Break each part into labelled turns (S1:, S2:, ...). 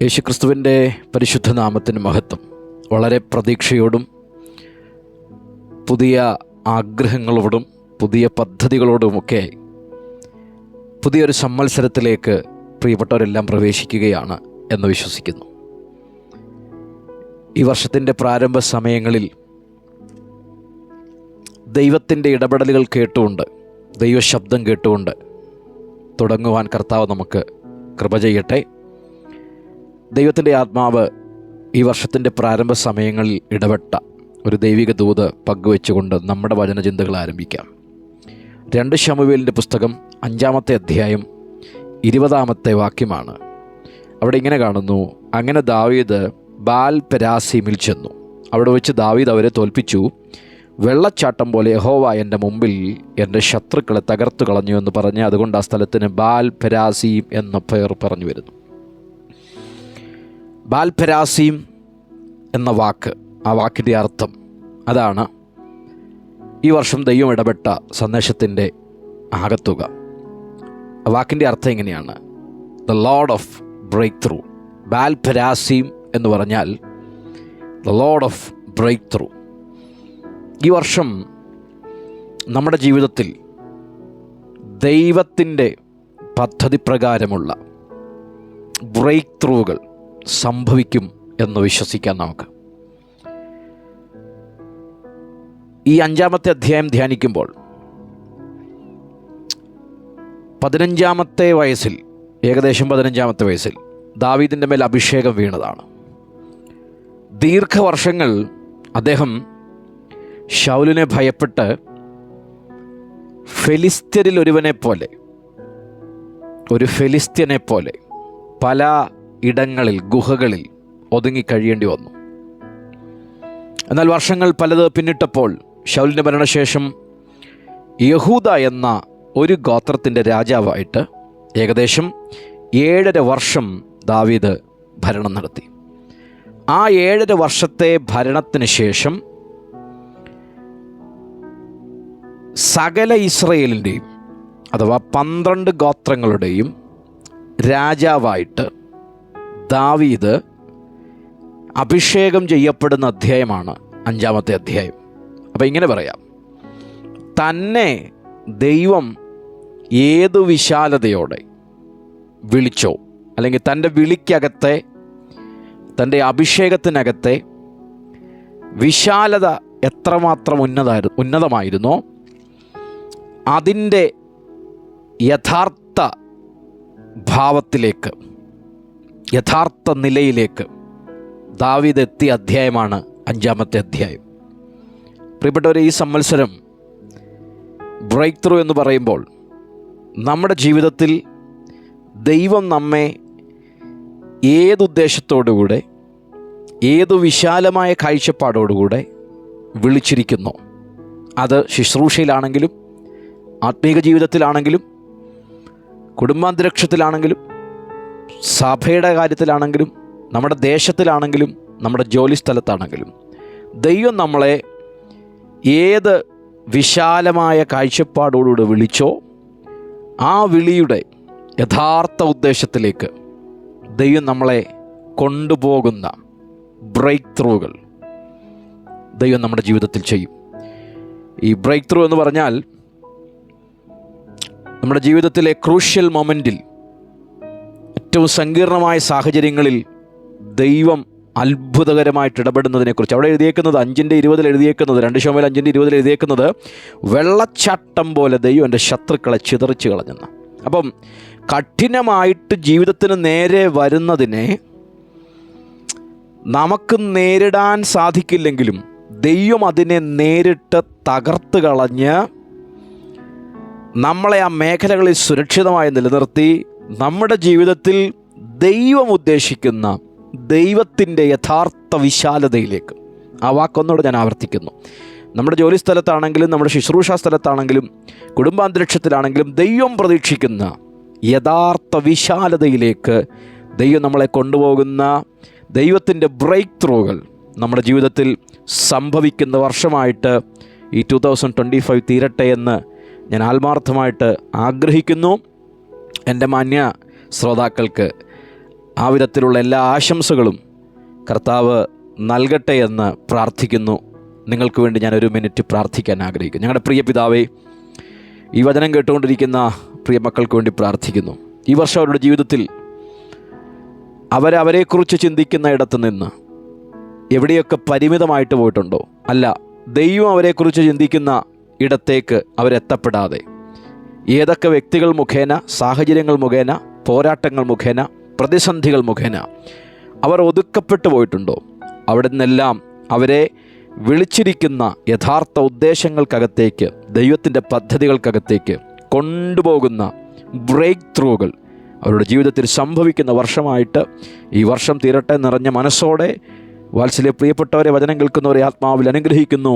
S1: യേശുക്രിസ്തുവിൻ്റെ പരിശുദ്ധ നാമത്തിന് മഹത്വം. വളരെ പ്രതീക്ഷയോടും പുതിയ ആഗ്രഹങ്ങളോടും പുതിയ പദ്ധതികളോടുമൊക്കെ പുതിയൊരു സംവത്സരത്തിലേക്ക് പ്രിയപ്പെട്ടവരെല്ലാം പ്രവേശിക്കുകയാണ് എന്ന് വിശ്വസിക്കുന്നു. ഈ വർഷത്തിൻ്റെ പ്രാരംഭ സമയങ്ങളിൽ ദൈവത്തിൻ്റെ ഇടപെടലുകൾ കേട്ടുകൊണ്ട്, ദൈവശബ്ദം കേട്ടുകൊണ്ട് തുടങ്ങുവാൻ കർത്താവ് നമുക്ക് കൃപ ചെയ്യട്ടെ. ദൈവത്തിൻ്റെ ആത്മാവ് ഈ വർഷത്തിൻ്റെ പ്രാരംഭ സമയങ്ങളിൽ ഇടപെട്ട ഒരു ദൈവിക ദൂത് പങ്കുവെച്ചുകൊണ്ട് നമ്മുടെ വചനചിന്തകൾ ആരംഭിക്കാം. 2 ശമൂവേലിൻ്റെ പുസ്തകം 5-ാമത്തെ അധ്യായം 20-ാമത്തെ വാക്യമാണ്. അവിടെ ഇങ്ങനെ കാണുന്നു: അങ്ങനെ ദാവീദ് ബാൽ പെരാസീമിൽ ചെന്നു. അവിടെ വെച്ച് ദാവീദ് അവരെ തോൽപ്പിച്ചു. വെള്ളച്ചാട്ടം പോലെ യഹോവ എൻ്റെ മുമ്പിൽ എൻ്റെ ശത്രുക്കളെ തകർത്തു കളഞ്ഞു എന്ന് പറഞ്ഞ് അതുകൊണ്ട് ആ സ്ഥലത്തിന് ബാൽ പെരാസീം എന്ന പേർ പറഞ്ഞു വരുന്നു. ബാൽ പെരാസീം എന്ന വാക്ക്, ആ വാക്കിൻ്റെ അർത്ഥം അതാണ് ഈ വർഷം ദൈവം ഇടപെട്ട സന്ദേശത്തിൻ്റെ ആകത്തുക. ആ വാക്കിൻ്റെ അർത്ഥം ഇങ്ങനെയാണ്: the lord of breakthrough. Baal Perazim എന്ന് പറഞ്ഞാൽ the lord of breakthrough. ഈ വർഷം നമ്മുടെ ജീവിതത്തിൽ ദൈവത്തിൻ്റെ പദ്ധതി പ്രകാരമുള്ള ബ്രേക്ക് ത്രൂകൾ സംഭവിക്കും എന്ന് വിശ്വസിക്കാം. നമുക്ക് ഈ 5-ാമത്തെ അധ്യായം ധ്യാനിക്കുമ്പോൾ 15-ാമത്തെ വയസ്സിൽ, ഏകദേശം 15-ാമത്തെ വയസ്സിൽ ദാവീദിൻ്റെ മേൽ അഭിഷേകം വീണതാണ്. ദീർഘവർഷങ്ങൾ അദ്ദേഹം ശൗലിനെ ഭയപ്പെട്ട് ഫെലിസ്ത്യരിൽ ഒരുവനെ പോലെ, ഒരു ഫെലിസ്ത്യനെ പോലെ പല ഇടങ്ങളിൽ, ഗുഹകളിൽ ഒതുങ്ങിക്കഴിയേണ്ടി വന്നു. എന്നാൽ വർഷങ്ങൾ പലത് പിന്നിട്ടപ്പോൾ ശൗലിൻ്റെ മരണശേഷം യഹൂദ എന്ന ഒരു ഗോത്രത്തിൻ്റെ രാജാവായിട്ട് ഏകദേശം 7.5 വർഷം ദാവീദ് ഭരണം നടത്തി. ആ 7.5 വർഷത്തെ ഭരണത്തിന് ശേഷം സകല ഇസ്രയേലിൻ്റെയും അഥവാ 12 ഗോത്രങ്ങളുടെയും രാജാവായിട്ട് ദാവീദ് അഭിഷേകം ചെയ്യപ്പെടുന്ന അധ്യായമാണ് 5-ാമത്തെ അധ്യായം. അപ്പോൾ ഇങ്ങനെ പറയാം: തന്നെ ദൈവം ഏതു വിശാലതയോടെ വിളിച്ചോ, അല്ലെങ്കിൽ തൻ്റെ വിളിക്കകത്തെ, തൻ്റെ അഭിഷേകത്തിനകത്തെ വിശാലത എത്രമാത്രം ഉന്നതമായിരുന്നോ അതിൻ്റെ യഥാർത്ഥ ഭാവത്തിലേക്ക്, യഥാർത്ഥ നിലയിലേക്ക് ദാവീദ് എത്തിയ അധ്യായമാണ് 5-ാമത്തെ അധ്യായം. പ്രിയപ്പെട്ടവരെ, ഈ സംവത്സരം ബ്രേക്ക് ത്രൂ എന്ന് പറയുമ്പോൾ നമ്മുടെ ജീവിതത്തിൽ ദൈവം നമ്മെ ഏതുദ്ദേശത്തോടുകൂടെ, ഏതു വിശാലമായ കാഴ്ചപ്പാടോടുകൂടെ വിളിച്ചിരിക്കുന്നു, അത് ശുശ്രൂഷയിലാണെങ്കിലും ആത്മീക ജീവിതത്തിലാണെങ്കിലും കുടുംബാന്തരീക്ഷത്തിലാണെങ്കിലും സഭയുടെ കാര്യത്തിലാണെങ്കിലും നമ്മുടെ ദേശത്തിലാണെങ്കിലും നമ്മുടെ ജോലി സ്ഥലത്താണെങ്കിലും ദൈവം നമ്മളെ ഏത് വിശാലമായ കാഴ്ചപ്പാടോടുകൂടി വിളിച്ചോ ആ വിളിയുടെ യഥാർത്ഥ ഉദ്ദേശത്തിലേക്ക് ദൈവം നമ്മളെ കൊണ്ടുപോകുന്ന ബ്രേക്ക് ത്രൂകൾ ദൈവം നമ്മുടെ ജീവിതത്തിൽ ചെയ്യും. ഈ ബ്രേക്ക് ത്രൂ എന്ന് പറഞ്ഞാൽ നമ്മുടെ ജീവിതത്തിലെ ക്രൂഷ്യൽ മൊമെൻറ്റിൽ, ഏറ്റവും സങ്കീർണമായ സാഹചര്യങ്ങളിൽ ദൈവം അത്ഭുതകരമായിട്ട് ഇടപെടുന്നതിനെക്കുറിച്ച് അവിടെ എഴുതിയേക്കുന്നത് 5:20 എഴുതിയേക്കുന്നത്, 2 ശമൂവേൽ 5:20 എഴുതിയേക്കുന്നത് വെള്ളച്ചാട്ടം പോലെ ദൈവം എൻ്റെ ശത്രുക്കളെ ചിതറിച്ച് കളഞ്ഞെന്ന്. അപ്പം കഠിനമായിട്ട് ജീവിതത്തിന് നേരെ വരുന്നതിനെ നമുക്ക് നേരിടാൻ സാധിക്കില്ലെങ്കിലും ദൈവം അതിനെ നേരിട്ട് തകർത്ത് കളഞ്ഞ് നമ്മളെ ആ മേഖലകളിൽ സുരക്ഷിതമായി നിലനിർത്തി നമ്മുടെ ജീവിതത്തിൽ ദൈവം ഉദ്ദേശിക്കുന്ന ദൈവത്തിൻ്റെ യഥാർത്ഥ വിശാലതയിലേക്ക്, ആ വാക്കൊന്നോട് ഞാൻ ആവർത്തിക്കുന്നു, നമ്മുടെ ജോലി സ്ഥലത്താണെങ്കിലും നമ്മുടെ ശുശ്രൂഷാ സ്ഥലത്താണെങ്കിലും കുടുംബാന്തരീക്ഷത്തിലാണെങ്കിലും ദൈവം പ്രതീക്ഷിക്കുന്ന യഥാർത്ഥ വിശാലതയിലേക്ക് ദൈവം നമ്മളെ കൊണ്ടുപോകുന്ന ദൈവത്തിൻ്റെ ബ്രേക്ക് ത്രൂകൾ നമ്മുടെ ജീവിതത്തിൽ സംഭവിക്കുന്ന വർഷമായിട്ട് ഈ 2025 തീരട്ടെ എന്ന് ഞാൻ ആത്മാർത്ഥമായിട്ട് ആഗ്രഹിക്കുന്നു. എൻ്റെ മാന്യ ശ്രോതാക്കൾക്ക് ആ വിധത്തിലുള്ള എല്ലാ ആശംസകളും കർത്താവ് നൽകട്ടെ എന്ന് പ്രാർത്ഥിക്കുന്നു. നിങ്ങൾക്ക് വേണ്ടി ഞാൻ ഒരു മിനിറ്റ് പ്രാർത്ഥിക്കാൻ ആഗ്രഹിക്കുന്നു. ഞങ്ങളുടെ പ്രിയ പിതാവേ, ഈ വചനം കേട്ടുകൊണ്ടിരിക്കുന്ന പ്രിയ മക്കൾക്ക് വേണ്ടി പ്രാർത്ഥിക്കുന്നു. ഈ വർഷം അവരുടെ ജീവിതത്തിൽ അവരെക്കുറിച്ച് ചിന്തിക്കുന്ന ഇടത്ത് നിന്ന് എവിടെയൊക്കെ പരിമിതമായിട്ട് പോയിട്ടുണ്ടോ, അല്ല ദൈവം അവരെക്കുറിച്ച് ചിന്തിക്കുന്ന ഇടത്തേക്ക് അവരെത്തപ്പെടാതെ ഏതൊക്കെ വ്യക്തികൾ മുഖേന, സാഹചര്യങ്ങൾ മുഖേന, പോരാട്ടങ്ങൾ മുഖേന, പ്രതിസന്ധികൾ മുഖേന അവർ ഒതുക്കപ്പെട്ടു പോയിട്ടുണ്ടോ, അവിടെ നിന്നെല്ലാം അവരെ വിളിച്ചിരിക്കുന്ന യഥാർത്ഥ ഉദ്ദേശങ്ങൾക്കകത്തേക്ക്, ദൈവത്തിൻ്റെ പദ്ധതികൾക്കകത്തേക്ക് കൊണ്ടുപോകുന്ന ബ്രേക്ക് ത്രൂകൾ അവരുടെ ജീവിതത്തിൽ സംഭവിക്കുന്ന വർഷമായിട്ട് ഈ വർഷം തീരട്ടെ. നിറഞ്ഞ മനസ്സോടെ വാത്സല്യ പ്രിയപ്പെട്ടവരെ, വചനം കേൾക്കുന്നവരെ ആത്മാവിൽ അനുഗ്രഹിക്കുന്നു,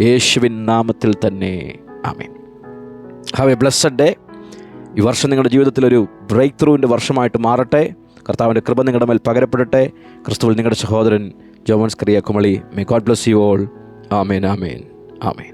S1: യേശുവിൻ നാമത്തിൽ തന്നെ. Amen. Have a blessed day. ഈ വർഷം നിങ്ങളുടെ ജീവിതത്തിലൊരു ബ്രേക്ക് ത്രൂവിൻ്റെ വർഷമായിട്ട് മാറട്ടെ. കർത്താവിൻ്റെ കൃപ നിങ്ങളുടെ മേൽ പകരപ്പെടട്ടെ. ക്രിസ്തുവിൽ നിങ്ങളുടെ സഹോദരൻ ജോമൻസ് കറിയ Kumily. May God bless you all. Amen, amen, amen.